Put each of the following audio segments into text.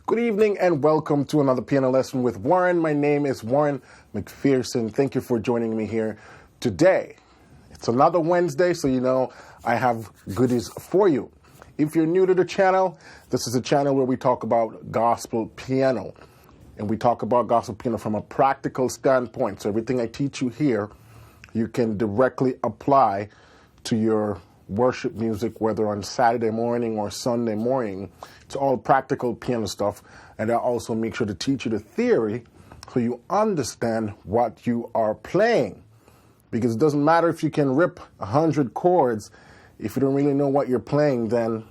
Good evening and welcome to another piano lesson with Warren. My name is Warren McPherson. Thank you for joining me here today. It's another Wednesday, so you know I have goodies for you. If you're new to the channel, this is a channel where we talk about gospel piano. And we talk about gospel piano from a practical standpoint. So everything I teach you here, you can directly apply to your worship music, whether on Saturday morning or Sunday morning. It's all practical piano stuff. And I also make sure to teach you the theory so you understand what you are playing. Because it doesn't matter if you can rip 100 chords. If you don't really know what you're playing, then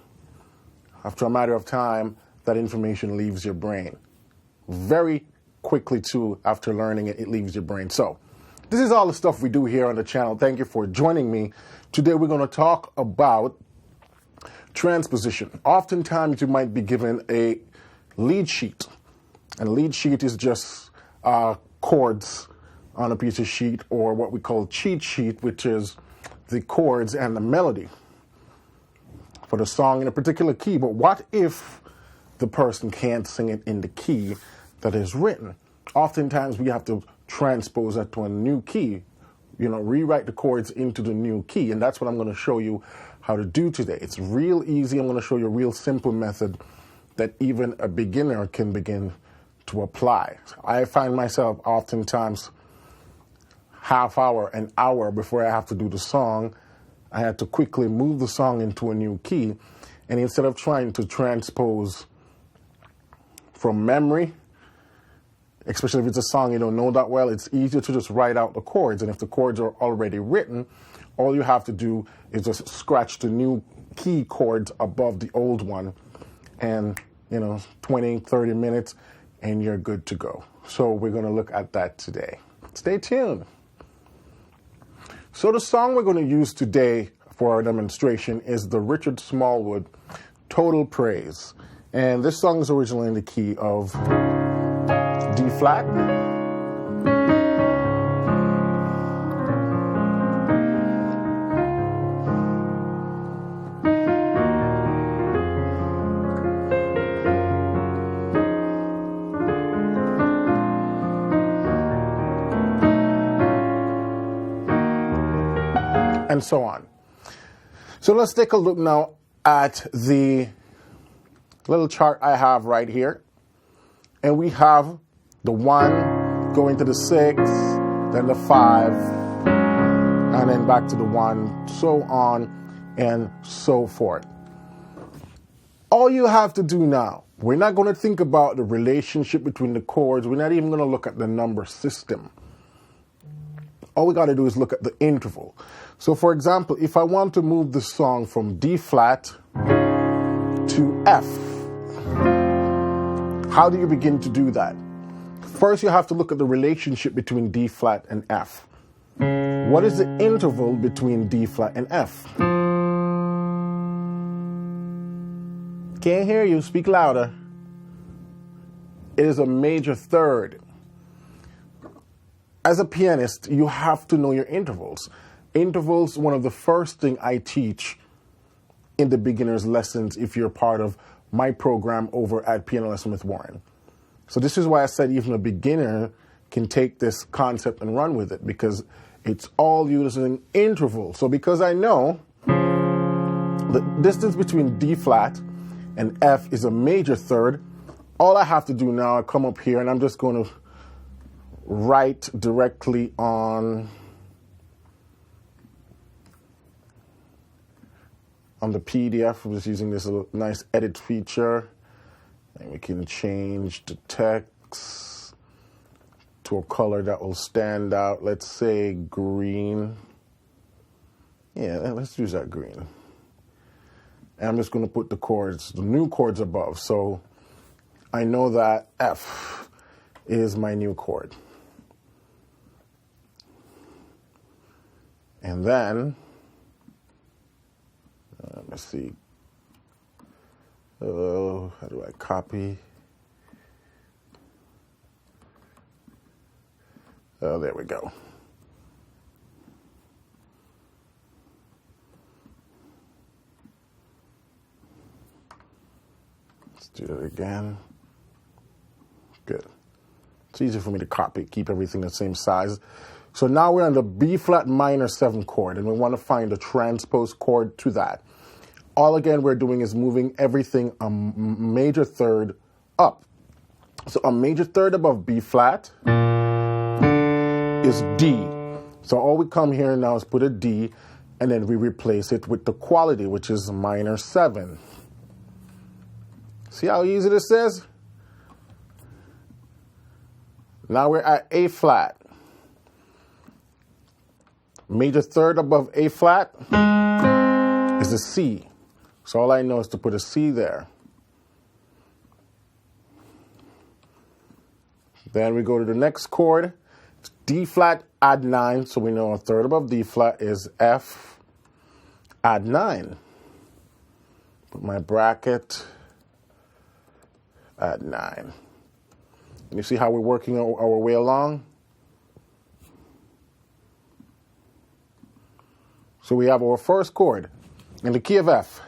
after a matter of time, that information leaves your brain. Very quickly, too, after learning it, it leaves your brain. So this is all the stuff we do here on the channel. Thank you for joining me. Today we're going to talk about transposition. Oftentimes you might be given a lead sheet. And a lead sheet is just chords on a piece of sheet, or what we call cheat sheet, which is the chords and the melody for the song in a particular key. But what if the person can't sing it in the key that is written? Oftentimes we have to transpose that to a new key, rewrite the chords into the new key. And that's what I'm going to show you how to do today. It's real easy. I'm going to show you a real simple method that even a beginner can begin to apply. I find myself oftentimes half hour, an hour before I have to do the song, I had to quickly move the song into a new key. And instead of trying to transpose from memory, especially if it's a song you don't know that well, it's easier to just write out the chords. And if the chords are already written, all you have to do is just scratch the new key chords above the old one. And, 20, 30 minutes, and you're good to go. So we're going to look at that today. Stay tuned. So the song we're going to use today for our demonstration is the Richard Smallwood Total Praise. And this song is originally in the key of D flat. And so on. So let's take a look now at the little chart I have right here. And we have the 1 going to the 6, then the 5, and then back to the 1, so on and so forth. All you have to do now, we're not going to think about the relationship between the chords. We're not even going to look at the number system. All we got to do is look at the interval. So, for example, if I want to move the song from D flat to F, how do you begin to do that? First, you have to look at the relationship between D flat and F. What is the interval between D flat and F? Can't hear you. Speak louder. It is a major third. As a pianist, you have to know your intervals. Intervals, one of the first things I teach in the beginner's lessons if you're part of my program over at Piano Lesson with Warren. So this is why I said even a beginner can take this concept and run with it, because it's all using intervals. So because I know the distance between D flat and F is a major third, all I have to do now, I come up here and I'm just going to write directly on the PDF. I'm just using this little nice edit feature, and we can change the text to a color that will stand out. Let's say green. Yeah, let's use that green. And I'm just going to put the chords, the new chords above. So I know that F is my new chord. And then, let's see. How do I copy? Oh, there we go. Let's do it again. Good. It's easy for me to copy, keep everything the same size. So now we're on the B flat minor 7 chord, and we want to find a transpose chord to that. All again we're doing is moving everything a major third up. So a major third above B flat is D. So all we come here now is put a D, and then we replace it with the quality, which is minor 7. See how easy this is? Now we're at A flat. Major third above A flat is a C. So all I know is to put a C there. Then we go to the next chord. It's D flat add 9. So we know a third above D flat is F add 9. Put my bracket, add 9. And you see how we're working our way along? So we have our first chord in the key of F.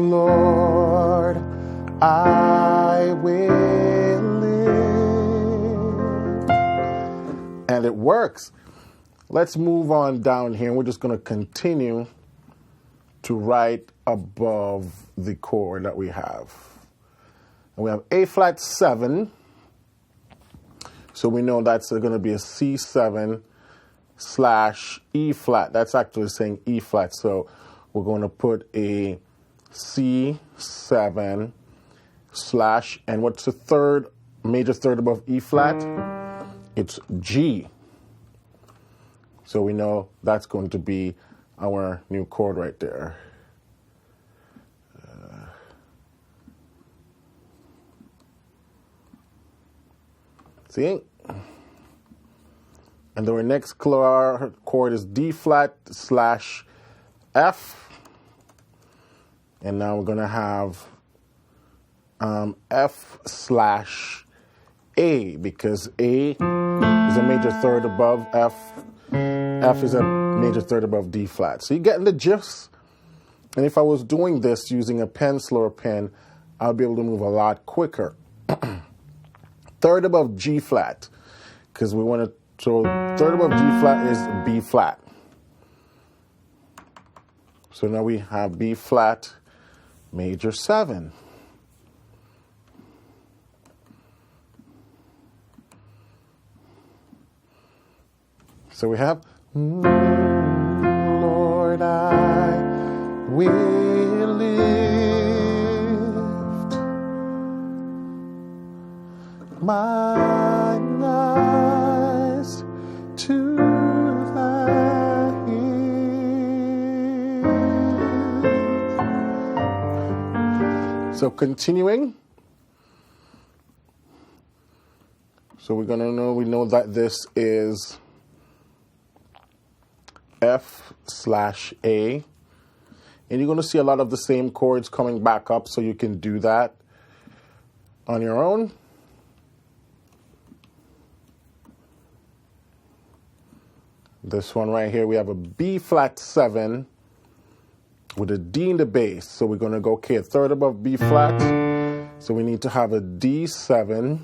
Lord, I will live. And it works. Let's move on down here, and we're just going to continue to right above the chord that we have. And we have A flat 7. So we know that's going to be a C7 / E flat. That's actually saying E flat. So we're going to put a C7 / and what's the third, major third above E flat? It's G. So we know that's going to be our new chord right there. See? And then our next chord is D flat / F. And now we're going to have F / A, because A is a major third above F. F is a major third above D flat. So you're getting the gist. And if I was doing this using a pencil or a pen, I'll be able to move a lot quicker. Third above G flat, because we want to, so third above G flat is B flat. So now we have B flat major 7. So we have, Lord, I will lift mine eyes to thy hills. So continuing. So we're gonna know, we know that this is F / A. And you're going to see a lot of the same chords coming back up, so you can do that on your own. This one right here, we have a B flat 7 with a D in the bass. So we're going to go, okay, a third above B flat. So we need to have a D7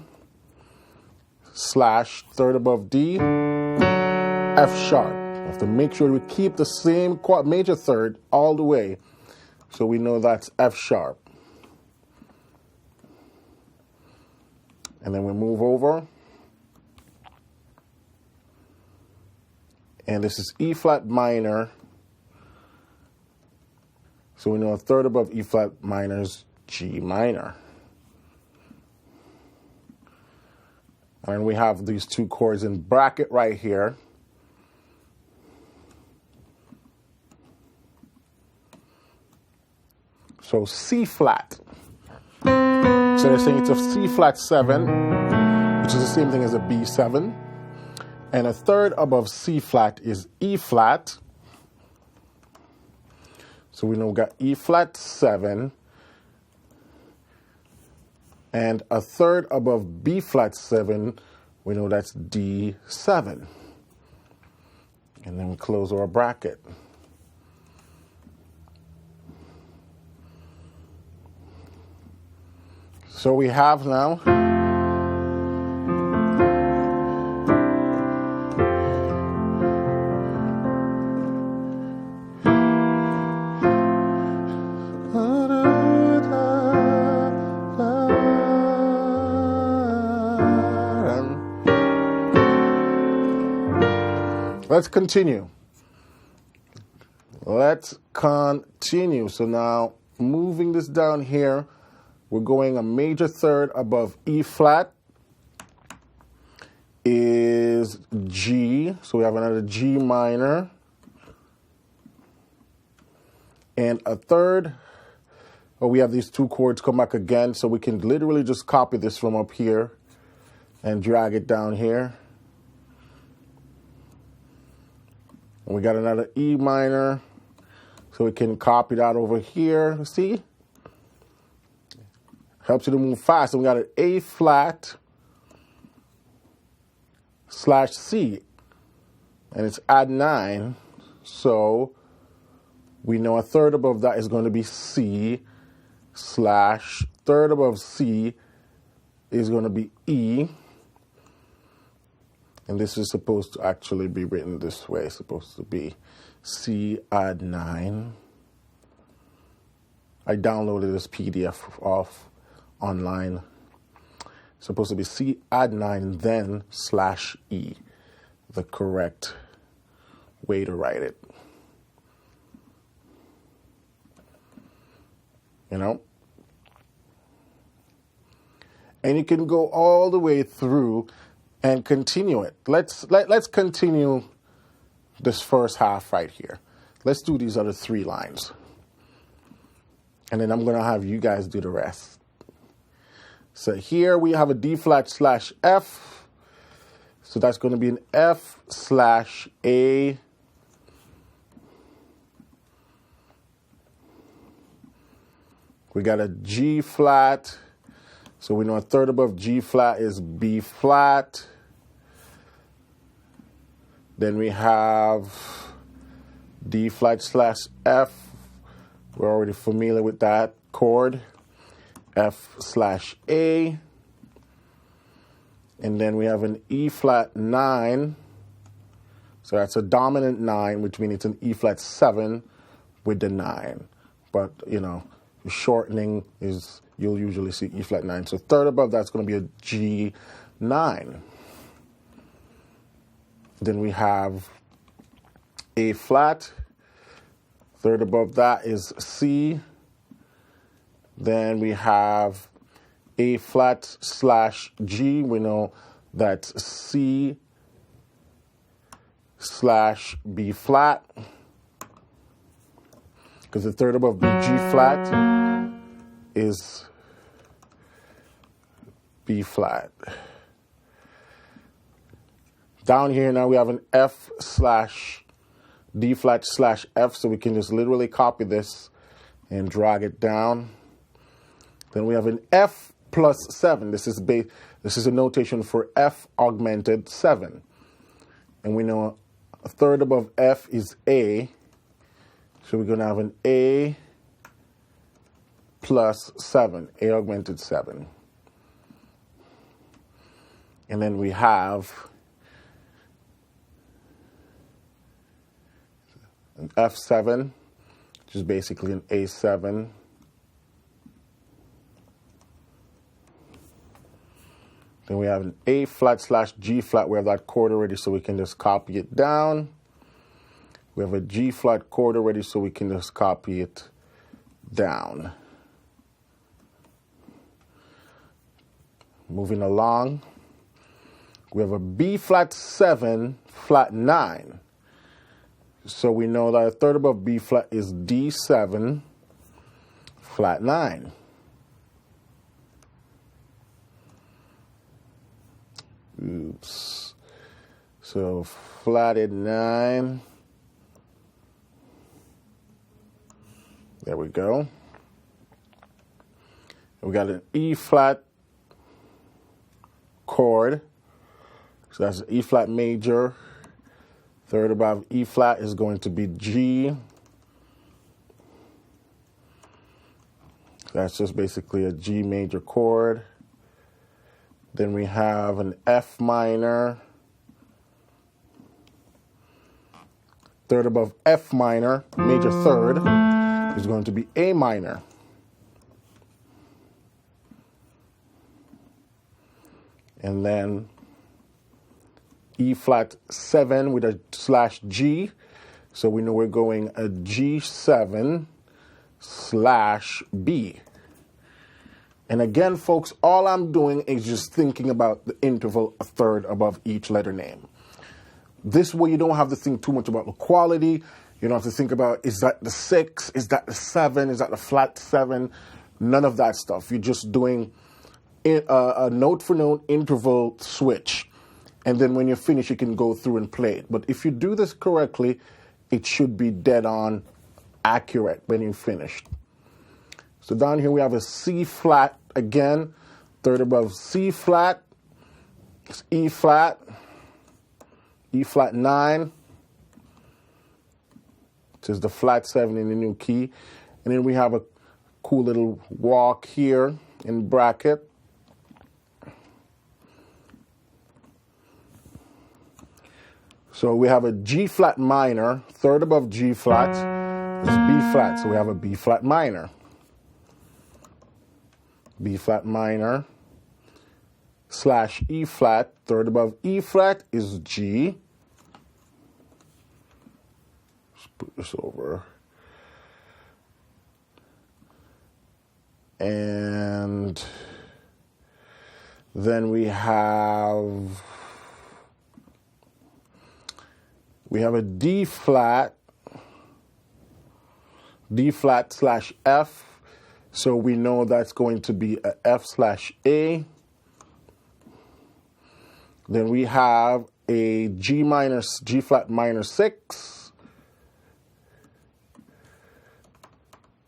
/ third above D, F sharp. We have to make sure we keep the same major third all the way. So we know that's F sharp. And then we move over. And this is E flat minor. So we know a third above E flat minor is G minor. And we have these two chords in bracket right here. So C flat. So they're saying it's a C flat 7, which is the same thing as a B7. And a third above C flat is E flat. So we know we got E flat 7. And a third above B flat 7, we know that's D7. And then we close our bracket. So we have now let's continue. Let's continue. So now moving this down here, we're going a major third above E flat is G. So we have another G minor. And a third, we have these two chords come back again. So we can literally just copy this from up here and drag it down here. And we got another E minor. So we can copy that over here. See? Helps you to move fast. And we got an A flat / C. And it's add 9. So we know a third above that is going to be C / third above C is going to be E. And this is supposed to actually be written this way. It's supposed to be C add 9. I downloaded this PDF off online. It's supposed to be C add 9 then / E, the correct way to write it. You know? And you can go all the way through and continue it. Let's continue this first half right here. Let's do these other 3 lines. And then I'm going to have you guys do the rest. So here we have a D flat / F. So that's going to be an F / A. We got a G flat. So we know a third above G flat is B flat. Then we have D flat / F. We're already familiar with that chord. F / A. And then we have an E flat 9. So that's a dominant 9, which means it's an E flat 7 with the 9. But, you know, the shortening is, you'll usually see E flat 9. So third above that's going to be a G 9. Then we have A flat. Third above that is C. Then we have A flat / G. We know that's C / B flat. Because the third above B, G flat is B flat. Down here now we have an F / D flat / F, so we can just literally copy this and drag it down. Then we have an F plus 7. This is a notation for F augmented 7. And we know a third above F is A. So we're going to have an A plus 7, A augmented 7. And then we have an F7, which is basically an A7. Then we have an A flat / G flat. We have that chord already, so we can just copy it down. We have a G flat chord already, so we can just copy it down. Moving along, we have a B flat 7, flat 9. So we know that a third above B flat is D7, flat 9. Oops. So flatted 9. There we go. We got an E flat chord. So that's E flat major. Third above E flat is going to be G. That's just basically a G major chord. Then we have an F minor. Third above F minor, major third, is going to be A minor. And then E flat 7 with a slash G. So we know we're going a G7 slash B. And again, folks, all I'm doing is just thinking about the interval a third above each letter name. This way you don't have to think too much about the quality. You don't have to think about, is that the 6? Is that the 7? Is that the flat 7? None of that stuff. You're just doing a note for note interval switch. And then when you're finished, you can go through and play it. But if you do this correctly, it should be dead on accurate when you're finished. So down here we have a C flat again, third above C flat, it's E flat 9, which is the flat 7 in the new key. And then we have a cool little walk here in bracket. So we have a G flat minor, third above G flat is B flat, so we have a B flat minor. B flat minor slash E flat, third above E flat is G. Let's put this over. And then we have a D flat slash F. So we know that's going to be a F slash A. Then we have a G flat minor 6.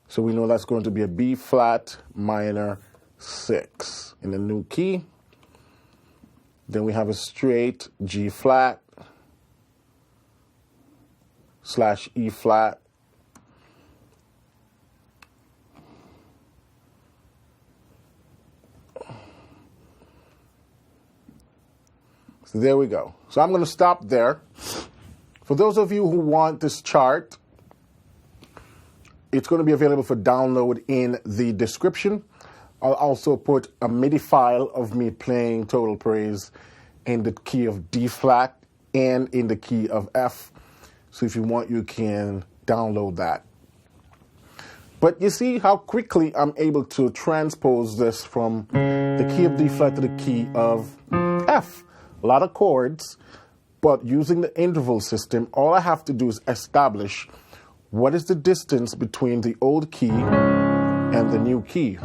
So we know that's going to be a B flat minor 6 in the new key. Then we have a straight G flat slash E flat. So there we go. So I'm going to stop there. For those of you who want this chart, it's going to be available for download in the description. I'll also put a MIDI file of me playing Total Praise in the key of D flat and in the key of F. So if you want, you can download that. But you see how quickly I'm able to transpose this from the key of D flat to the key of F. A lot of chords, but using the interval system, all I have to do is establish what is the distance between the old key and the new key.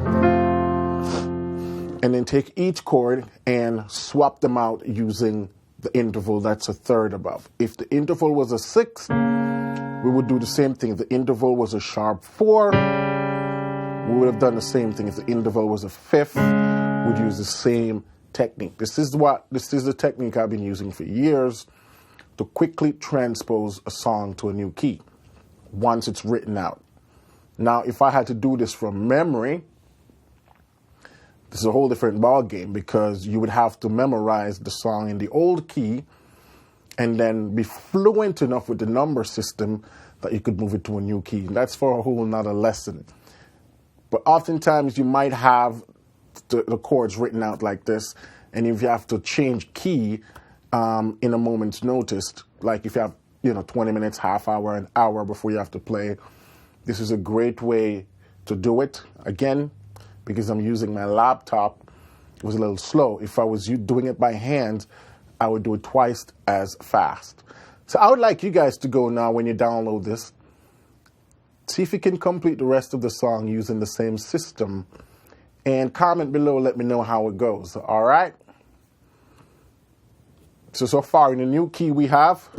And then take each chord and swap them out using the interval that's a third above. If the interval was a 6, we would do the same thing. If the interval was a sharp 4, we would have done the same thing. If the interval was a 5th, we'd use the same technique. This is the technique I've been using for years to quickly transpose a song to a new key once it's written out. Now, if I had to do this from memory, this is a whole different ball game because you would have to memorize the song in the old key and then be fluent enough with the number system that you could move it to a new key. And that's for a whole nother lesson. But oftentimes you might have the chords written out like this, and if you have to change key in a moment's notice, like if you have 20 minutes, half hour, an hour before you have to play, this is a great way to do it. Again, because I'm using my laptop, it was a little slow. If I was doing it by hand, I would do it twice as fast. So I would like you guys to go now when you download this, see if you can complete the rest of the song using the same system. And comment below, let me know how it goes, all right? So far in the new key we have...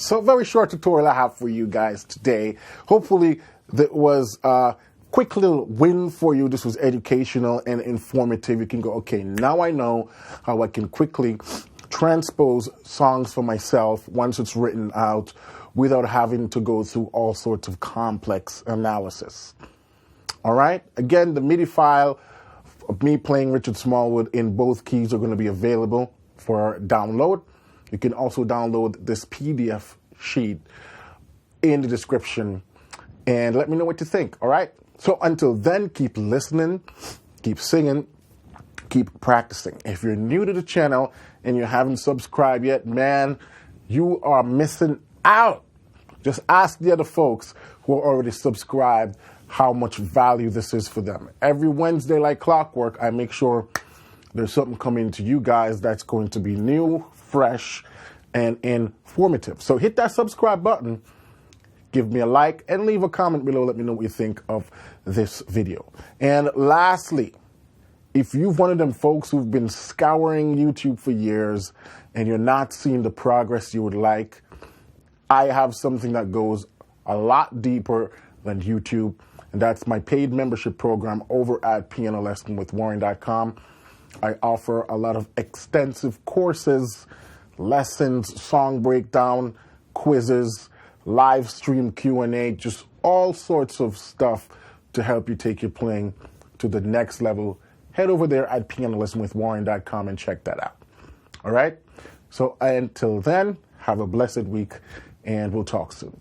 So very short tutorial I have for you guys today. Hopefully that was a quick little win for you. This was educational and informative. You can go, okay, now I know how I can quickly transpose songs for myself once it's written out without having to go through all sorts of complex analysis. All right. Again, the MIDI file of me playing Richard Smallwood in both keys are going to be available for download. You can also download this PDF sheet in the description and let me know what you think. All right. So until then, keep listening, keep singing, keep practicing. If you're new to the channel and you haven't subscribed yet, man, you are missing out. Just ask the other folks who are already subscribed how much value this is for them. Every Wednesday, like clockwork, I make sure there's something coming to you guys that's going to be new, fresh, and informative. So hit that subscribe button, give me a like, and leave a comment below. Let me know what you think of this video. And lastly, if you've one of them folks who've been scouring YouTube for years and you're not seeing the progress you would like, I have something that goes a lot deeper than YouTube, and that's my paid membership program over at pianolessonwithwarren.com. I offer a lot of extensive courses, lessons, song breakdown, quizzes, live stream Q&A, just all sorts of stuff to help you take your playing to the next level. Head over there at pianolessonwithwarren.com and check that out. All right? So until then, have a blessed week, and we'll talk soon.